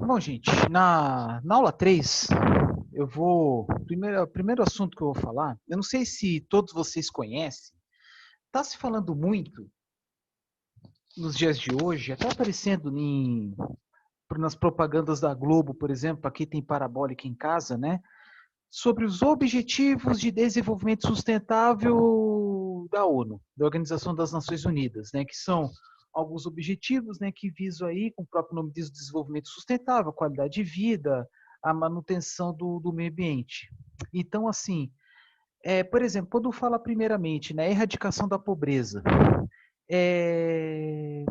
Bom, gente, na aula 3, primeiro assunto que eu vou falar, eu não sei se todos vocês conhecem, está se falando muito nos dias de hoje, até aparecendo nas propagandas da Globo, por exemplo, aqui tem parabólica em casa, né? Sobre os Objetivos de Desenvolvimento Sustentável da ONU, da Organização das Nações Unidas, né? Que são alguns objetivos, né, que visam aí, como o próprio nome diz, o desenvolvimento sustentável, a qualidade de vida, a manutenção do meio ambiente. Então, assim, por exemplo, quando fala primeiramente, né, erradicação da pobreza, é,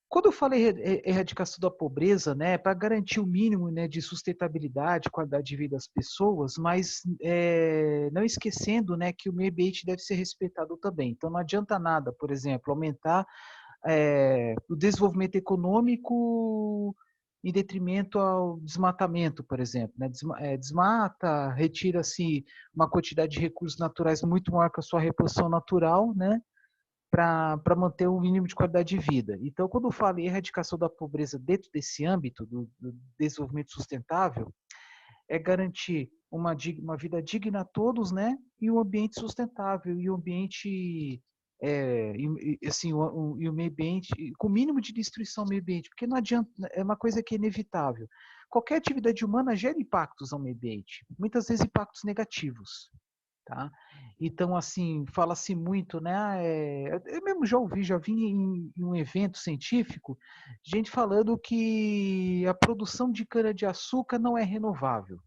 quando eu falei erradicação da pobreza, né, para garantir o mínimo, né, de sustentabilidade, qualidade de vida das pessoas, mas não esquecendo, né, que o meio ambiente deve ser respeitado também. Então não adianta nada, por exemplo, aumentar o desenvolvimento econômico em detrimento ao desmatamento, por exemplo, né? Desmata, retira-se uma quantidade de recursos naturais muito maior que a sua reposição natural, né? Para manter um mínimo de qualidade de vida. Então, quando eu falo em erradicação da pobreza dentro desse âmbito do desenvolvimento sustentável, é garantir uma vida digna a todos, né? E um ambiente sustentável, e um ambiente assim, e o meio ambiente, com o mínimo de destruição ao meio ambiente, porque não adianta, é uma coisa que é inevitável. Qualquer atividade humana gera impactos ao meio ambiente, muitas vezes impactos negativos. Tá? Então, assim, fala-se muito, né? Eu mesmo já vi em um evento científico, gente falando que a produção de cana-de-açúcar não é renovável.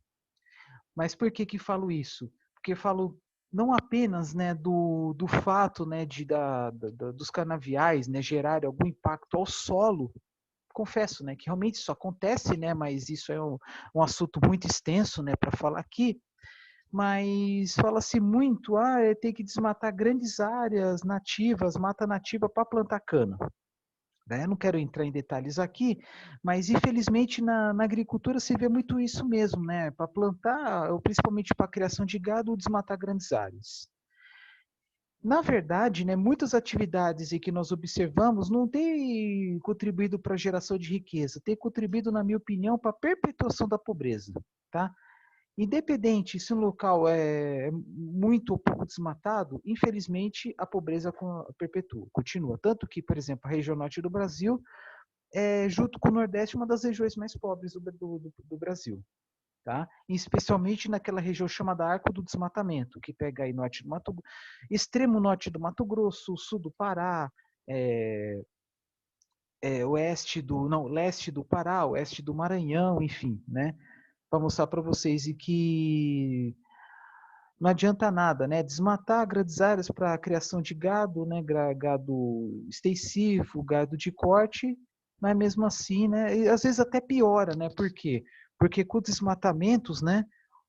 Mas por que que falo isso? Porque falo não apenas, né, do fato, né, dos canaviais, né, gerarem algum impacto ao solo. Confesso, né, que realmente isso acontece, né, mas isso é um assunto muito extenso, né, para falar aqui. Mas fala-se muito, tem que desmatar grandes áreas nativas, mata nativa para plantar cana. Né? Eu não quero entrar em detalhes aqui, mas infelizmente na agricultura se vê muito isso mesmo, né? Para plantar, ou principalmente para a criação de gado, ou desmatar grandes áreas. Na verdade, né, muitas atividades que nós observamos não têm contribuído para a geração de riqueza, têm contribuído, na minha opinião, para a perpetuação da pobreza. Tá? Independente se um local é muito ou pouco desmatado, infelizmente a pobreza perpetua, continua. Tanto que, por exemplo, a região norte do Brasil junto com o Nordeste, uma das regiões mais pobres do Brasil. Tá? Especialmente naquela região chamada Arco do Desmatamento, que pega aí norte do Mato, extremo norte do Mato Grosso, sul do Pará, leste do Pará, oeste do Maranhão, enfim, né? Para mostrar para vocês e que não adianta nada, né? Desmatar grandes áreas para a criação de gado, né? Gado extensivo, gado de corte, mas mesmo assim, né? E às vezes até piora, né? Por quê? Porque com desmatamentos, né?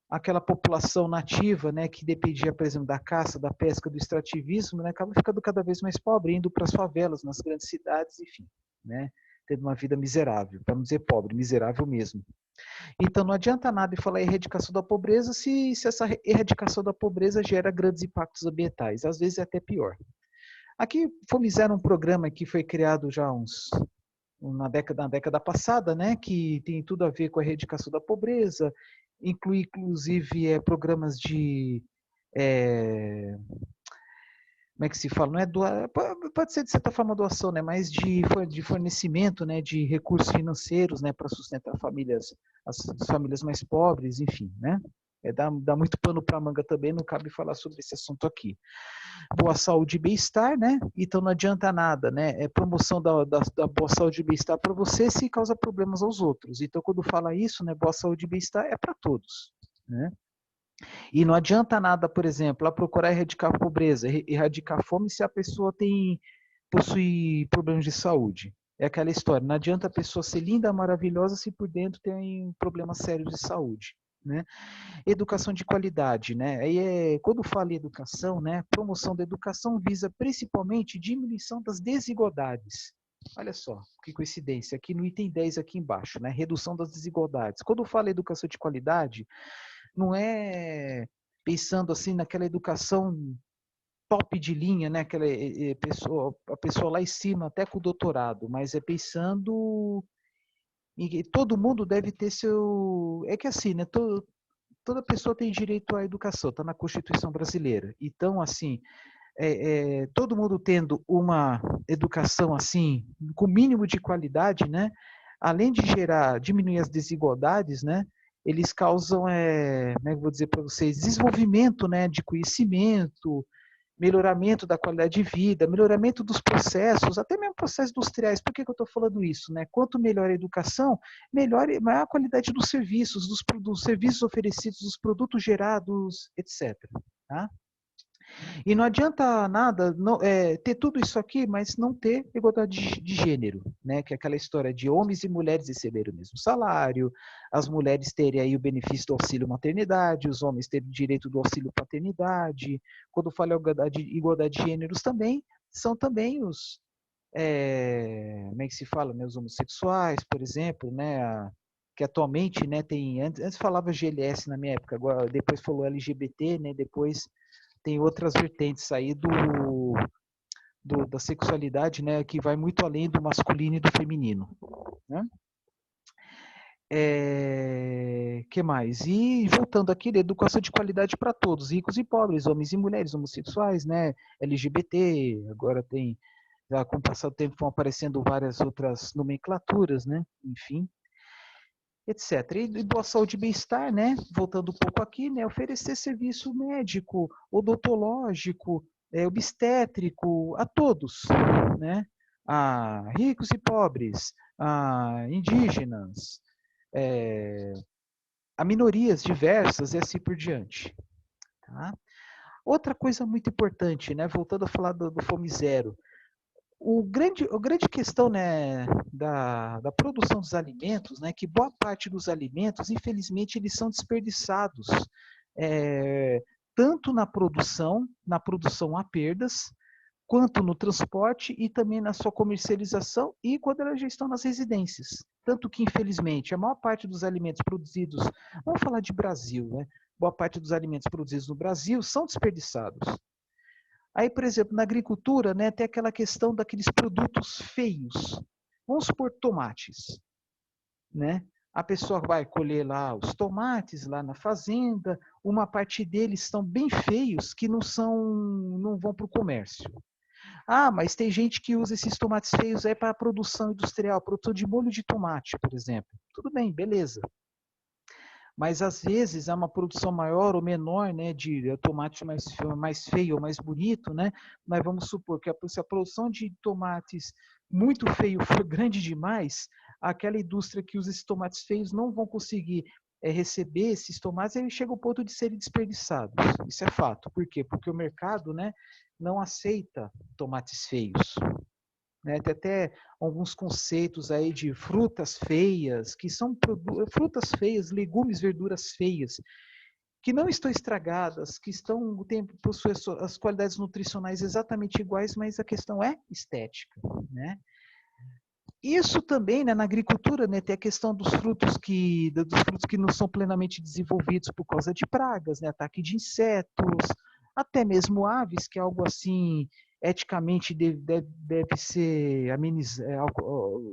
Aquela população nativa, né? Que dependia, por exemplo, da caça, da pesca, do extrativismo, né? Acaba ficando cada vez mais pobre, indo para as favelas, nas grandes cidades, enfim, né? Tendo uma vida miserável, para não dizer pobre, miserável mesmo. Então não adianta nada falar erradicação da pobreza se essa erradicação da pobreza gera grandes impactos ambientais, às vezes é até pior. Aqui fizeram um programa que foi criado já na década passada, né, que tem tudo a ver com a erradicação da pobreza, inclui inclusive programas de como é que se fala? Não é doar, pode ser de certa forma doação, né? Mas de fornecimento, né? De recursos financeiros, né? Para sustentar as famílias mais pobres, enfim, né? Dá muito pano para manga também, não cabe falar sobre esse assunto aqui. Boa saúde e bem-estar, né? Então não adianta nada, né? É promoção da boa saúde e bem-estar para você se causa problemas aos outros. Então quando fala isso, né? Boa saúde e bem-estar é para todos, né? E não adianta nada, por exemplo, lá procurar erradicar a pobreza, erradicar a fome se a pessoa possui problemas de saúde. É aquela história, não adianta a pessoa ser linda, maravilhosa, se por dentro tem problemas sérios de saúde. Né? Educação de qualidade, né? Quando fala em educação, né? Promoção da educação visa principalmente diminuição das desigualdades. Olha só, que coincidência, aqui no item 10 aqui embaixo, né? Redução das desigualdades. Quando fala em educação de qualidade, não é pensando assim naquela educação top de linha, né? Aquela a pessoa lá em cima, até com o doutorado, mas é pensando E todo mundo deve ter seu... É que assim, né? Toda pessoa tem direito à educação, está na Constituição brasileira. Então, assim, todo mundo tendo uma educação assim, com mínimo de qualidade, né? Além de diminuir as desigualdades, né? Eles causam, como é que eu vou dizer para vocês, desenvolvimento, né? De conhecimento, melhoramento da qualidade de vida, melhoramento dos processos, até mesmo processos industriais. Por que eu estou falando isso? Né? Quanto melhor a educação, maior a qualidade dos serviços oferecidos, dos produtos gerados, etc. Tá? E não adianta nada ter tudo isso aqui, mas não ter igualdade de gênero, né? Que é aquela história de homens e mulheres receberem o mesmo salário, as mulheres terem aí o benefício do auxílio maternidade, os homens terem o direito do auxílio paternidade. Quando falo igualdade de gêneros também, são também como é que se fala, né? Os homossexuais, por exemplo, né? Que atualmente, né, antes falava GLS na minha época, agora depois falou LGBT, né? Depois tem outras vertentes aí da sexualidade, né, que vai muito além do masculino e do feminino. Né? Que mais? E voltando aqui, educação de qualidade para todos, ricos e pobres, homens e mulheres, homossexuais, né, LGBT, agora tem, já com o passar do tempo vão aparecendo várias outras nomenclaturas, né, enfim, etc. E boa saúde e bem-estar, né? Voltando um pouco aqui, né? Oferecer serviço médico, odontológico, obstétrico a todos, né? A ricos e pobres, a indígenas, a minorias diversas e assim por diante. Tá? Outra coisa muito importante, né? Voltando a falar do Fome Zero, a grande questão, né, da produção dos alimentos, né, que boa parte dos alimentos, infelizmente, eles são desperdiçados, tanto na produção há perdas, quanto no transporte e também na sua comercialização e quando elas já estão nas residências. Tanto que, infelizmente, a maior parte dos alimentos produzidos, vamos falar de Brasil, né, boa parte dos alimentos produzidos no Brasil são desperdiçados. Aí, por exemplo, na agricultura, né, tem aquela questão daqueles produtos feios. Vamos supor tomates, né? A pessoa vai colher lá os tomates lá na fazenda, uma parte deles estão bem feios que não vão para o comércio. Ah, mas tem gente que usa esses tomates feios aí para produção industrial, produção de molho de tomate, por exemplo. Tudo bem, beleza. Mas às vezes há uma produção maior ou menor, né, de tomate mais feio ou mais bonito, né? Mas vamos supor que se a produção de tomates muito feio for grande demais, aquela indústria que usa esses tomates feios não vão conseguir receber esses tomates, e chega ao ponto de serem desperdiçados. Isso é fato. Por quê? Porque o mercado, né, não aceita tomates feios. Né? Tem até alguns conceitos aí de frutas feias, que são frutas feias, legumes, verduras feias, que não estão estragadas, que possuem as qualidades nutricionais exatamente iguais, mas a questão é estética. Né? Isso também, né, na agricultura, né, tem a questão dos frutos que não são plenamente desenvolvidos por causa de pragas, né, ataque de insetos, até mesmo aves, que é algo assim eticamente deve ser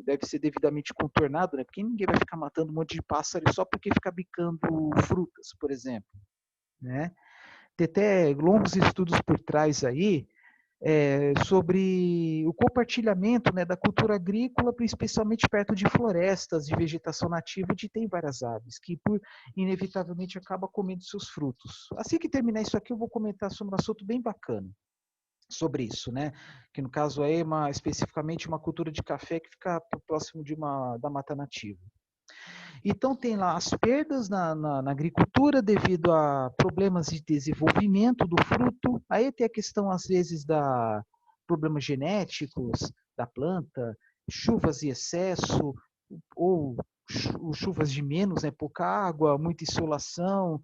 deve ser devidamente contornado, né, porque ninguém vai ficar matando um monte de pássaro só porque fica bicando frutas, por exemplo, né? Tem até longos estudos por trás aí sobre o compartilhamento, né, da cultura agrícola, especialmente perto de florestas, de vegetação nativa, onde tem várias aves, que inevitavelmente acaba comendo seus frutos. Assim que terminar isso aqui, eu vou comentar sobre um assunto bem bacana sobre isso, né? Que no caso é especificamente uma cultura de café que fica próximo da mata nativa. Então, tem lá as perdas na agricultura devido a problemas de desenvolvimento do fruto. Aí tem a questão, às vezes, da problemas genéticos da planta, chuvas em excesso, ou chuvas de menos, né, pouca água, muita insolação,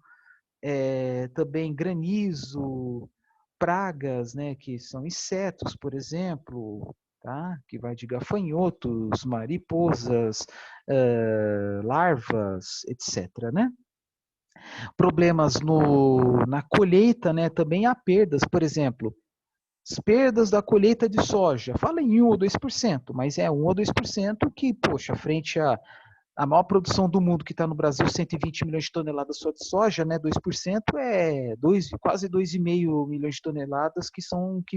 também granizo, pragas, né, que são insetos, por exemplo, tá? Que vai de gafanhotos, mariposas, larvas, etc. Né? Problemas na colheita, né? Também há perdas, por exemplo, as perdas da colheita de soja. Fala em 1 ou 2%, mas é 1 ou 2% que, poxa, frente a A maior produção do mundo que está no Brasil, 120 milhões de toneladas só de soja, né? 2% é quase 2,5 milhões de toneladas que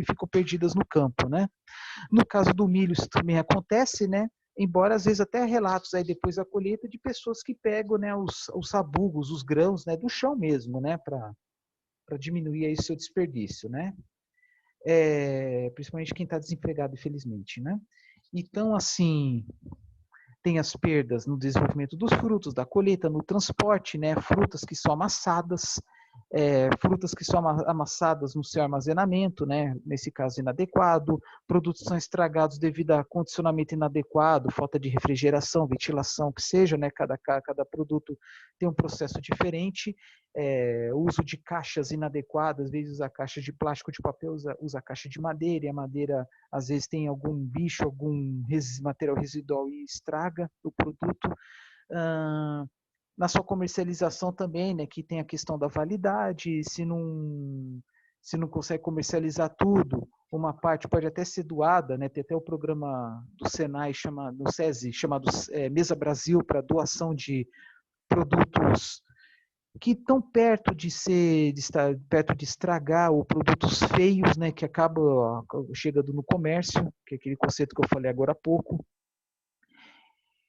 ficam perdidas no campo, né? No caso do milho, isso também acontece, né? Embora às vezes até relatos aí depois da colheita de pessoas que pegam, né, os sabugos, os grãos, né, do chão mesmo, né, para diminuir aí seu desperdício, né? Principalmente quem está desempregado, infelizmente, né? Então, assim, tem as perdas no desenvolvimento dos frutos, da colheita, no transporte, né? Frutas que são amassadas, frutas que são amassadas no seu armazenamento, né? Nesse caso inadequado, produtos são estragados devido a condicionamento inadequado, falta de refrigeração, ventilação, que seja, né? Cada produto tem um processo diferente, uso de caixas inadequadas, às vezes usa caixa de plástico, de papel, usa caixa de madeira, e a madeira às vezes tem algum bicho, algum material residual e estraga o produto. Na sua comercialização também, né, que tem a questão da validade, se não consegue comercializar tudo, uma parte pode até ser doada, né, tem até o programa do Senai, do SESI, chamado Mesa Brasil, para doação de produtos que estão perto de estar perto de estragar, ou produtos feios, né, que acabam chegando no comércio, que é aquele conceito que eu falei agora há pouco.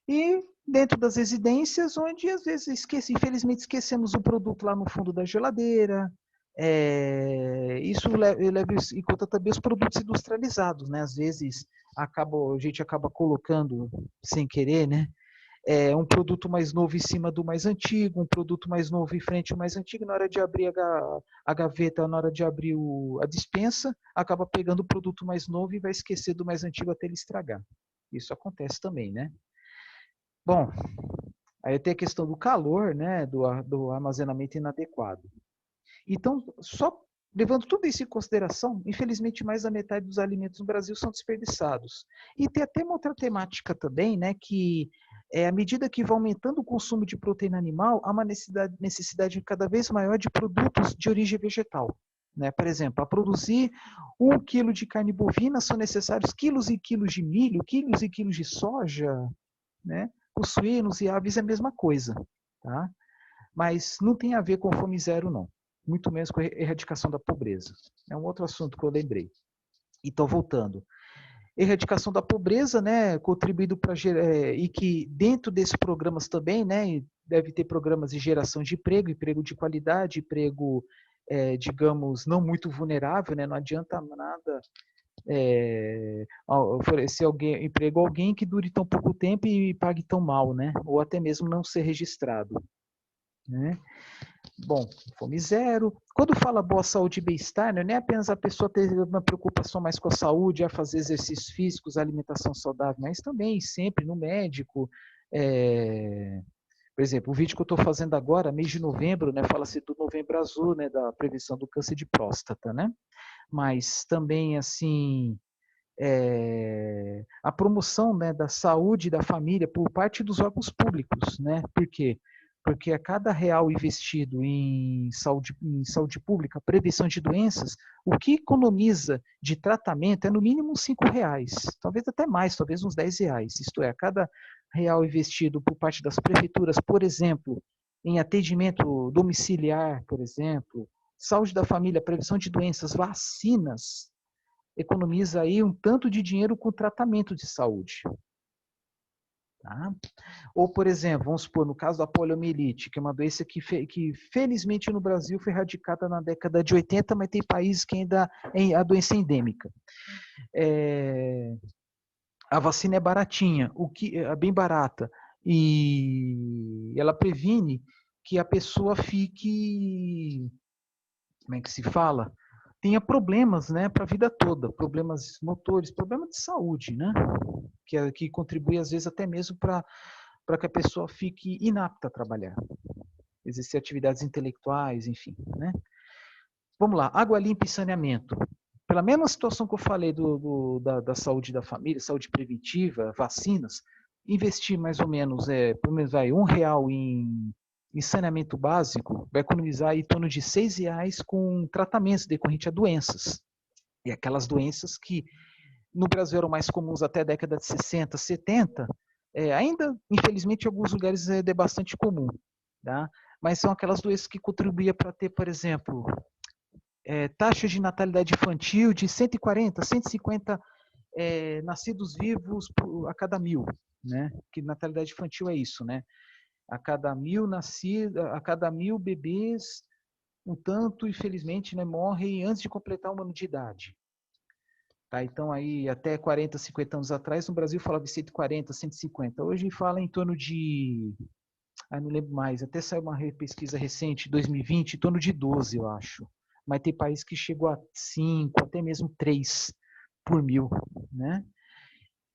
E dentro das residências, onde às vezes infelizmente esquecemos o produto lá no fundo da geladeira. Isso leva em conta também os produtos industrializados, né? Às vezes a gente acaba colocando sem querer, né? Um produto mais novo em cima do mais antigo, um produto mais novo em frente ao mais antigo, na hora de abrir a gaveta, na hora de abrir a despensa, acaba pegando o produto mais novo e vai esquecer do mais antigo até ele estragar. Isso acontece também, né? Bom, aí tem a questão do calor, né, do armazenamento inadequado. Então, só levando tudo isso em consideração, infelizmente mais da metade dos alimentos no Brasil são desperdiçados. E tem até uma outra temática também, né, que à medida que vai aumentando o consumo de proteína animal, há uma necessidade cada vez maior de produtos de origem vegetal. Né? Por exemplo, para produzir 1 quilo de carne bovina são necessários quilos e quilos de milho, quilos e quilos de soja, né? Os suínos e aves é a mesma coisa, tá? Mas não tem a ver com fome zero, não. Muito menos com a erradicação da pobreza. É um outro assunto que eu lembrei. Então, voltando. Erradicação da pobreza, né, contribuído para e que dentro desses programas também, né, deve ter programas de geração de emprego de qualidade, emprego, digamos, não muito vulnerável, né, não adianta nada oferecer emprego a alguém que dure tão pouco tempo e pague tão mal, né? Ou até mesmo não ser registrado. Né? Bom, fome zero. Quando fala boa saúde e bem-estar, não é apenas a pessoa ter uma preocupação mais com a saúde, a fazer exercícios físicos, alimentação saudável, mas também sempre no médico. Por exemplo, o vídeo que eu estou fazendo agora, mês de novembro, né, fala-se do Novembro Azul, né, da prevenção do câncer de próstata, né? Mas também, assim, a promoção, né, da saúde da família por parte dos órgãos públicos, né? Por quê? Porque a cada real investido em saúde pública, prevenção de doenças, o que economiza de tratamento é no mínimo R$ 5, talvez até mais, talvez uns R$ 10. Isto é, a cada real investido por parte das prefeituras, por exemplo, em atendimento domiciliar, por exemplo, saúde da família, prevenção de doenças, vacinas, economiza aí um tanto de dinheiro com tratamento de saúde. Tá? Ou, por exemplo, vamos supor, no caso da poliomielite, que é uma doença que felizmente no Brasil foi erradicada na década de 80, mas tem países que ainda a doença é endêmica. A vacina é baratinha, é bem barata, e ela previne que a pessoa fique, como é que se fala? Tenha problemas, né, para a vida toda, problemas motores, problemas de saúde, né, que contribui às vezes até mesmo para que a pessoa fique inapta a trabalhar, exercer atividades intelectuais, enfim, né. Vamos lá, água limpa e saneamento. Pela mesma situação que eu falei da saúde da família, saúde preventiva, vacinas, investir mais ou menos, pelo menos R$ 1 em saneamento básico, vai economizar em torno de R$ 6 com tratamentos decorrentes a doenças. E aquelas doenças que no Brasil eram mais comuns até a década de 60, 70, Ainda, infelizmente, em alguns lugares é bastante comum, tá? Mas são aquelas doenças que contribuíam para ter, por exemplo, taxa de natalidade infantil de 140, 150 nascidos vivos a cada 1000, né? Que natalidade infantil é isso, né? A cada 1000 nascidos, a cada 1000 bebês, um tanto, infelizmente, né, morrem antes de completar 1 ano de idade. Tá, então, aí, até 40, 50 anos atrás, no Brasil falava de 140, 150. Hoje fala em torno de... não lembro mais. Até saiu uma pesquisa recente, 2020, em torno de 12, eu acho. Mas tem país que chegou a 5, até mesmo 3 por 1000, né?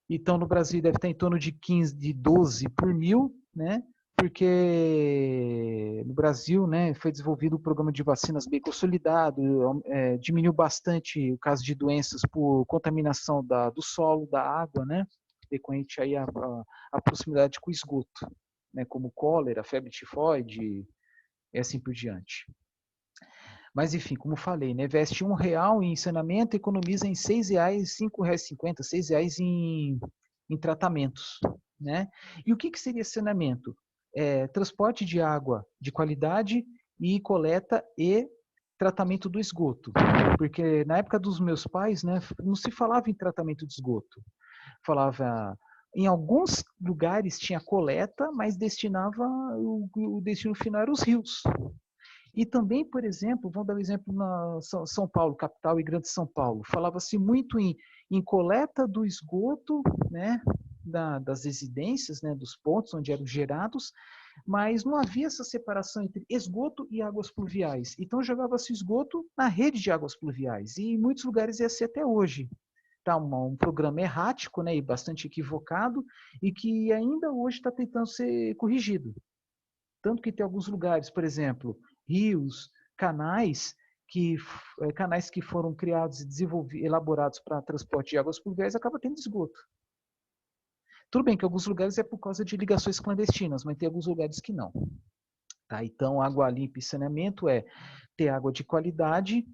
Então, no Brasil deve estar em torno de 15, de 12 por 1000, né? Porque no Brasil, né, foi desenvolvido um programa de vacinas bem consolidado, diminuiu bastante o caso de doenças por contaminação do solo, da água, né, decorrente aí a proximidade com o esgoto, né, como cólera, febre tifoide e assim por diante. Mas, enfim, como falei, né, investe R$1 em saneamento, economiza em R$6, R$5,50, R$6 em tratamentos, né? E o que seria saneamento? Transporte de água de qualidade e coleta e tratamento do esgoto. Porque na época dos meus pais, né, não se falava em tratamento de esgoto. Falava... Em alguns lugares tinha coleta, mas destinava o destino final era os rios. E também, por exemplo, vamos dar um exemplo na São Paulo, capital e Grande São Paulo. Falava-se muito em coleta do esgoto, né, das residências, né, dos pontos onde eram gerados, mas não havia essa separação entre esgoto e águas pluviais. Então jogava-se esgoto na rede de águas pluviais. E em muitos lugares é assim até hoje. Tá um programa errático, né, e bastante equivocado, e que ainda hoje está tentando ser corrigido. Tanto que tem alguns lugares, por exemplo, rios, canais que foram criados e elaborados para transporte de águas pluviais acabam tendo esgoto. Tudo bem que em alguns lugares é por causa de ligações clandestinas, mas tem alguns lugares que não. Tá? Então, água limpa e saneamento é ter água de qualidade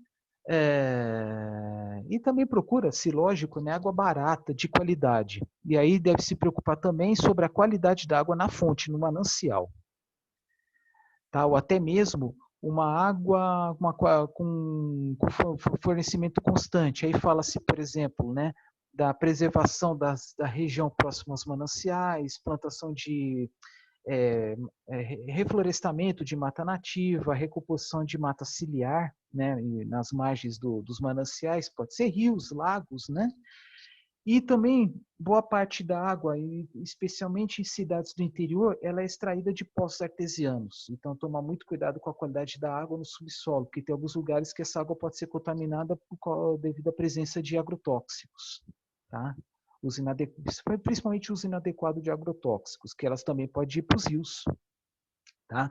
e também procura-se, lógico, né, água barata, de qualidade. E aí deve se preocupar também sobre a qualidade da água na fonte, no manancial. Tá? Ou até mesmo uma água com fornecimento constante. Aí fala-se, por exemplo, né, da preservação da região próxima aos mananciais, plantação de reflorestamento de mata nativa, recomposição de mata ciliar, né, nas margens dos mananciais, pode ser rios, lagos, né? E também, boa parte da água, especialmente em cidades do interior, ela é extraída de poços artesianos. Então, tomar muito cuidado com a qualidade da água no subsolo, porque tem alguns lugares que essa água pode ser contaminada devido à presença de agrotóxicos. Tá? Principalmente o uso inadequado de agrotóxicos, que elas também podem ir para os rios. Tá?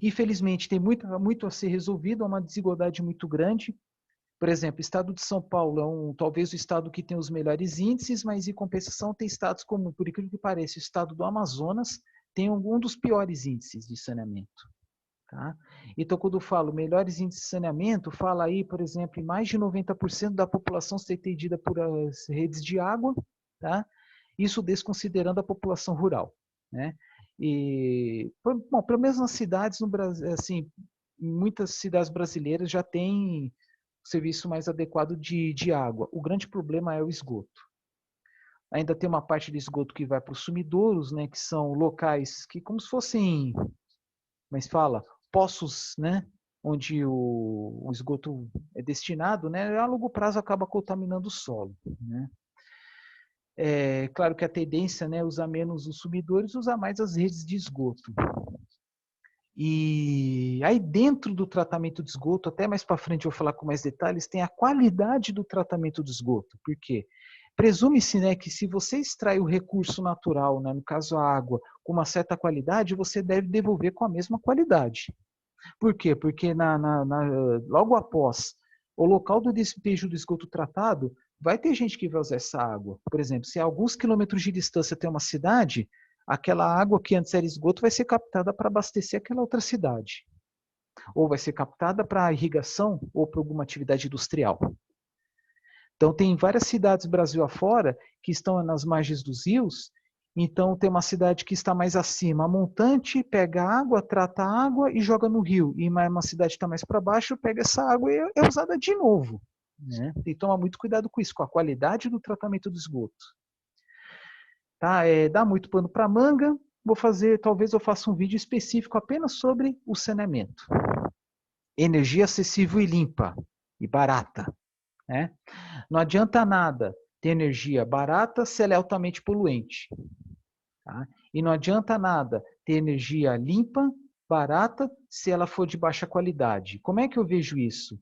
Infelizmente, tem muito a ser resolvido, há uma desigualdade muito grande. Por exemplo, o estado de São Paulo é talvez o estado que tem os melhores índices, mas em compensação tem estados como, por incrível que pareça, o estado do Amazonas tem um dos piores índices de saneamento. Tá? Então, quando eu falo melhores índices de saneamento, fala aí, por exemplo, em mais de 90% da população ser atendida por as redes de água, tá? Isso desconsiderando a população rural. Né? E, bom, pelo menos nas cidades, no Brasil, assim, muitas cidades brasileiras já têm serviço mais adequado de água. O grande problema é o esgoto. Ainda tem uma parte do esgoto que vai para os sumidouros, né, que são locais que como se fossem, mas fala, poços, né, onde o esgoto é destinado, né, a longo prazo acaba contaminando o solo, né. É claro que a tendência, né, é usar menos os sumidouros, usar mais as redes de esgoto. E aí dentro do tratamento de esgoto, até mais para frente eu vou falar com mais detalhes, tem a qualidade do tratamento do esgoto. Por quê? Presume-se, né, que se você extrai o recurso natural, né, no caso a água, com uma certa qualidade, você deve devolver com a mesma qualidade. Por quê? Porque logo após o local do despejo do esgoto tratado, vai ter gente que vai usar essa água. Por exemplo, se a alguns quilômetros de distância tem uma cidade, aquela água que antes era esgoto vai ser captada para abastecer aquela outra cidade. Ou vai ser captada para irrigação ou para alguma atividade industrial. Então, tem várias cidades Brasil afora que estão nas margens dos rios Então, tem uma cidade que está mais acima, a montante pega a água, trata a água e joga no rio. E uma cidade que está mais para baixo, pega essa água e é usada de novo. Né? Tem que tomar muito cuidado com isso, com a qualidade do tratamento do esgoto. Tá? Dá muito pano para manga. Talvez eu faça um vídeo específico apenas sobre o saneamento. Energia acessível e limpa e barata. Né? Não adianta nada ter energia barata se ela é altamente poluente. Tá? E não adianta nada ter energia limpa, barata, se ela for de baixa qualidade. Como é que eu vejo isso?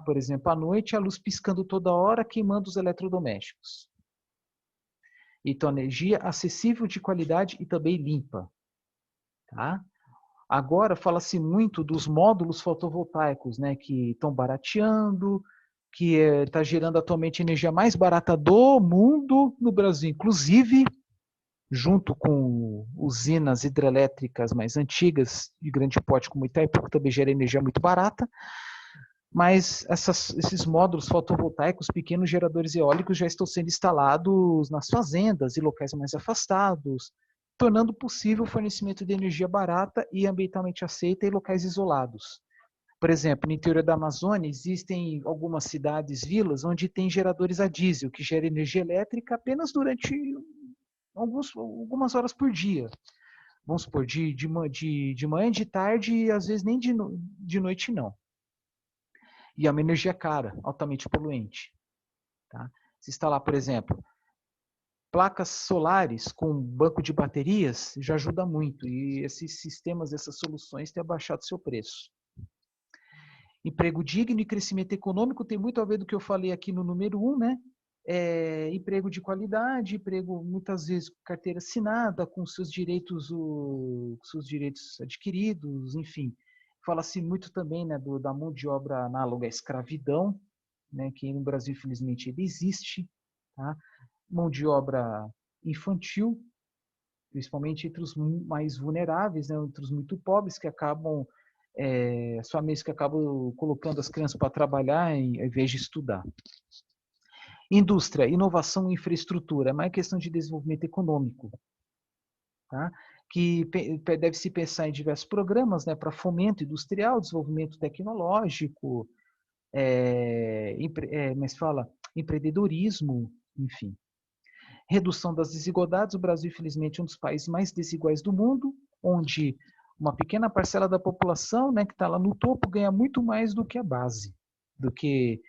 Por exemplo, à noite a luz piscando toda hora, queimando os eletrodomésticos. Então, energia acessível, de qualidade e também limpa. Tá? Agora, fala-se muito dos módulos fotovoltaicos, né, que estão barateando, que está gerando atualmente a energia mais barata do mundo, no Brasil, inclusive, junto com usinas hidrelétricas mais antigas, de grande porte como Itaipu, que também gera energia muito barata, mas esses módulos fotovoltaicos, pequenos geradores eólicos, já estão sendo instalados nas fazendas e locais mais afastados, tornando possível o fornecimento de energia barata e ambientalmente aceita em locais isolados. Por exemplo, no interior da Amazônia, existem algumas cidades, vilas, onde tem geradores a diesel, que geram energia elétrica apenas durante algumas horas por dia. Vamos supor, de manhã, de tarde e às vezes nem de noite não. E é uma energia cara, altamente poluente. Tá? Se instalar, por exemplo, placas solares com banco de baterias, já ajuda muito. E esses sistemas, essas soluções têm abaixado seu preço. Emprego digno e crescimento econômico tem muito a ver do que eu falei aqui no número 1, né? Emprego de qualidade, emprego muitas vezes com carteira assinada, com seus direitos adquiridos, enfim. Fala-se muito também, né, da mão de obra análoga à escravidão, né, que no Brasil, infelizmente, ele existe. Tá? Mão de obra infantil, principalmente entre os mais vulneráveis, né, entre os muito pobres, que acabam, as famílias que acabam colocando as crianças para trabalhar em vez de estudar. Indústria, inovação e infraestrutura, é mais questão de desenvolvimento econômico. Tá? Que deve-se pensar em diversos programas, né, para fomento industrial, desenvolvimento tecnológico, mas fala empreendedorismo, enfim. Redução das desigualdades. O Brasil, infelizmente, é um dos países mais desiguais do mundo, onde uma pequena parcela da população, né, que está lá no topo, ganha muito mais do que a base, do que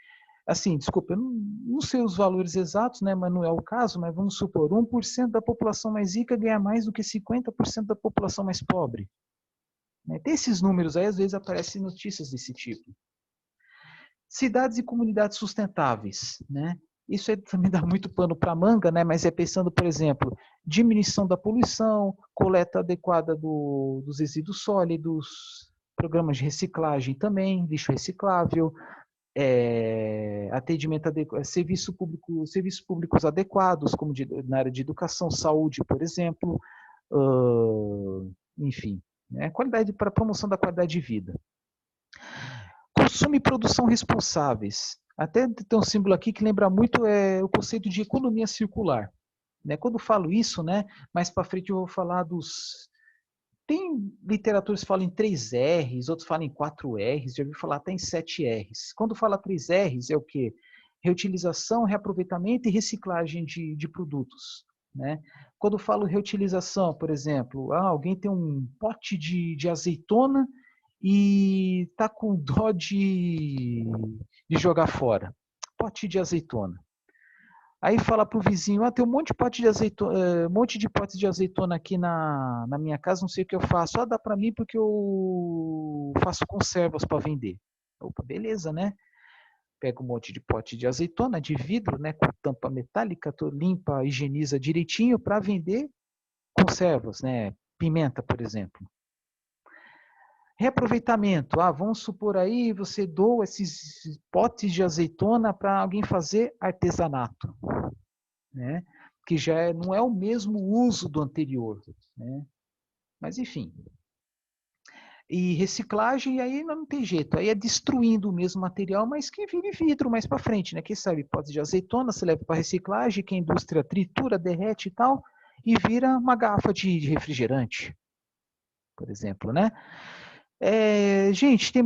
assim, desculpa, eu não sei os valores exatos, né, mas não é o caso, mas vamos supor, 1% da população mais rica ganha mais do que 50% da população mais pobre. Tem esses números aí, às vezes aparecem notícias desse tipo. Cidades e comunidades sustentáveis, né? Isso aí também dá muito pano para manga, né? Mas pensando, por exemplo, diminuição da poluição, coleta adequada dos resíduos sólidos, programas de reciclagem também, lixo reciclável, atendimento adequado, serviços públicos adequados, como na área de educação, saúde, por exemplo, enfim, né? Qualidade para promoção da qualidade de vida. Consumo e produção responsáveis. Até tem um símbolo aqui que lembra muito o conceito de economia circular. Né? Quando falo isso, né, mais para frente eu vou falar dos... Tem literaturas que falam em 3 R's, outros falam em 4 R's, já ouvi falar até em 7 R's. Quando fala 3 R's é o quê? Reutilização, reaproveitamento e reciclagem de produtos. Né? Quando falo reutilização, por exemplo, alguém tem um pote de azeitona e tá com dó de jogar fora. Pote de azeitona. Aí fala pro vizinho, tem um monte de pote de azeitona, monte de potes de azeitona aqui na minha casa, não sei o que eu faço. Dá para mim porque eu faço conservas para vender. Opa, beleza, né? Pega um monte de pote de azeitona, de vidro, né, com tampa metálica, limpa, higieniza direitinho para vender conservas, né? Pimenta, por exemplo. Reaproveitamento. Vamos supor aí, você doa esses potes de azeitona para alguém fazer artesanato, né? Que já não é o mesmo uso do anterior, né? Mas enfim. E reciclagem, aí não tem jeito, aí é destruindo o mesmo material, mas que vire vidro mais para frente, né? Quem sabe potes de azeitona, você leva para reciclagem, que a indústria tritura, derrete e tal, e vira uma garrafa de refrigerante, por exemplo, né? Gente, tem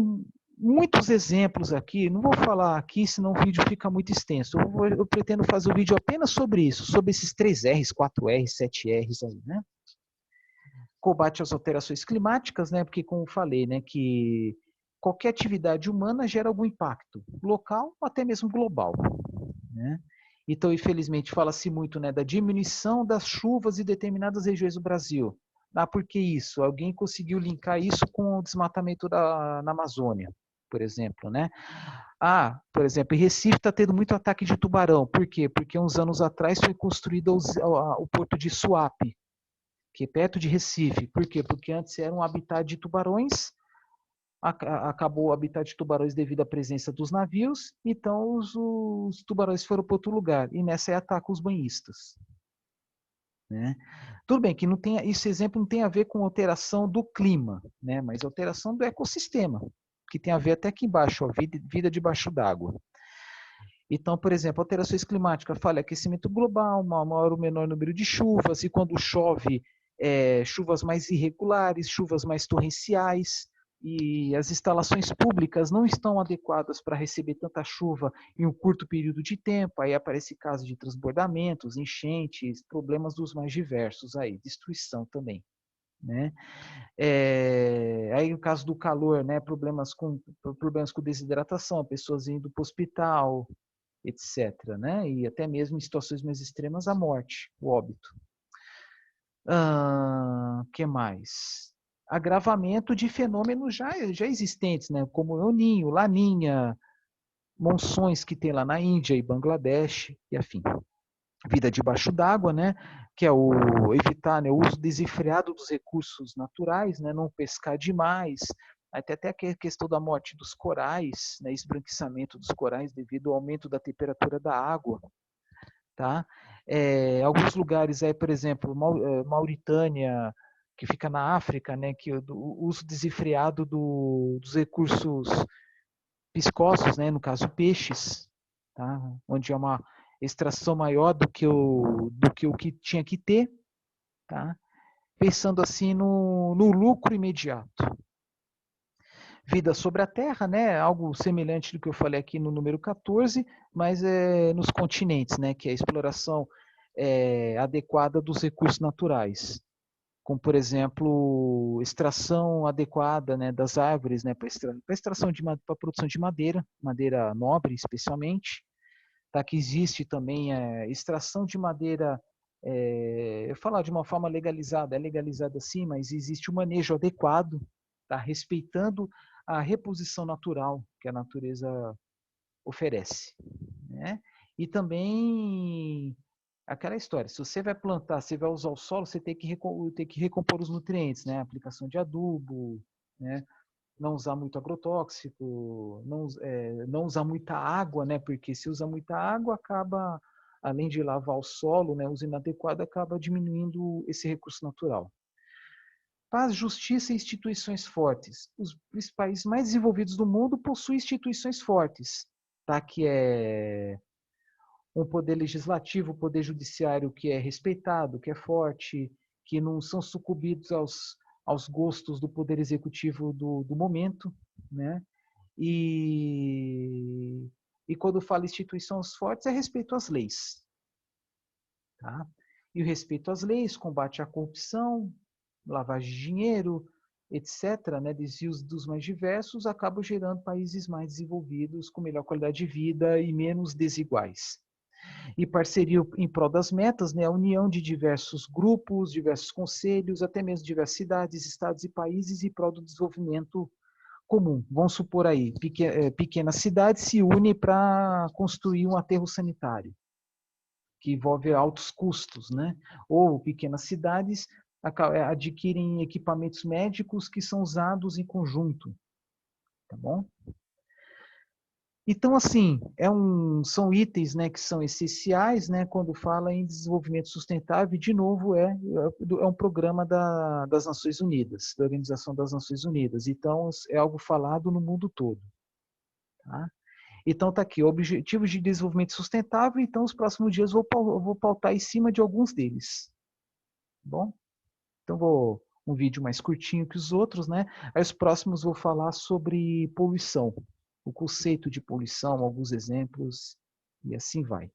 muitos exemplos aqui, não vou falar aqui, senão o vídeo fica muito extenso. Eu pretendo fazer um vídeo apenas sobre isso, sobre esses 3 R's, 4 R's, 7 R's aí, né? Combate às alterações climáticas, né? Porque, como eu falei, né, que qualquer atividade humana gera algum impacto, local ou até mesmo global, né? Então, infelizmente, fala-se muito, né, da diminuição das chuvas em determinadas regiões do Brasil. Ah, por que isso? Alguém conseguiu linkar isso com o desmatamento na Amazônia, por exemplo, né? Ah, por exemplo, em Recife está tendo muito ataque de tubarão. Por quê? Porque uns anos atrás foi construído o porto de Suape, que é perto de Recife. Por quê? Porque antes era um habitat de tubarões, acabou o habitat de tubarões devido à presença dos navios, então os tubarões foram para outro lugar, e nessa aí atacam os banhistas. Né? Tudo bem que não tem, esse exemplo não tem a ver com alteração do clima, né? Mas alteração do ecossistema, que tem a ver até aqui embaixo, ó, vida debaixo d'água. Então, por exemplo, alterações climáticas, fala aquecimento global, maior ou menor número de chuvas, e quando chove, chuvas mais irregulares, chuvas mais torrenciais, e as instalações públicas não estão adequadas para receber tanta chuva em um curto período de tempo, aí aparece casos de transbordamentos, enchentes, problemas dos mais diversos aí, destruição também. Né? Aí no caso do calor, né, problemas com desidratação, pessoas indo para o hospital, etc. Né? E até mesmo em situações mais extremas, a morte, o óbito. Que mais? Agravamento de fenômenos já existentes, né? Como o El Niño, Laninha, monções que tem lá na Índia e Bangladesh e afim. Vida debaixo d'água, né? Que é o evitar, né, o uso desenfreado dos recursos naturais, né? Não pescar demais. Até a questão da morte dos corais, né? Esbranquiçamento dos corais devido ao aumento da temperatura da água. Tá? Alguns lugares, por exemplo, Mauritânia, que fica na África, né, que o uso desenfreado dos recursos viscosos, né, no caso peixes, tá? Onde é uma extração maior do que tinha que ter, tá? Pensando assim no lucro imediato. Vida sobre a Terra, né? Algo semelhante do que eu falei aqui no número 14, mas nos continentes, né? Que é a exploração adequada dos recursos naturais, como por exemplo extração adequada, né, das árvores, né, para extração para produção de madeira nobre especialmente, tá? Que existe também extração de madeira, eu falar de uma forma legalizada, é legalizada sim, mas existe um manejo adequado, tá? Respeitando a reposição natural que a natureza oferece, né? E também aquela história, se você vai plantar, você vai usar o solo, você tem que recompor os nutrientes, né? Aplicação de adubo, né? Não usar muito agrotóxico, não usar muita água, né? Porque se usa muita água, acaba, além de lavar o solo, né? Uso inadequado acaba diminuindo esse recurso natural. Paz, justiça e instituições fortes. Os países mais desenvolvidos do mundo possuem instituições fortes, tá? Que é um poder legislativo, um poder judiciário que é respeitado, que é forte, que não são sucumbidos aos gostos do poder executivo do momento, né? E quando fala instituições fortes, é respeito às leis, tá? E o respeito às leis, combate à corrupção, lavagem de dinheiro, etc., né, desvios dos mais diversos, acabam gerando países mais desenvolvidos, com melhor qualidade de vida e menos desiguais. E parceria em prol das metas, né, a união de diversos grupos, diversos conselhos, até mesmo diversas cidades, estados e países em prol do desenvolvimento comum. Vamos supor aí, pequenas cidades se unem para construir um aterro sanitário, que envolve altos custos, né? Ou pequenas cidades adquirem equipamentos médicos que são usados em conjunto, tá bom? Então, assim, são itens, né, que são essenciais, né, quando fala em desenvolvimento sustentável, e, de novo, é um programa das Nações Unidas, da Organização das Nações Unidas. Então, é algo falado no mundo todo. Tá? Então, está aqui, Objetivos de Desenvolvimento Sustentável. Então, os próximos dias eu vou pautar em cima de alguns deles. Bom, então vou um vídeo mais curtinho que os outros, né? Aí os próximos vou falar sobre poluição, o conceito de poluição, alguns exemplos e assim vai.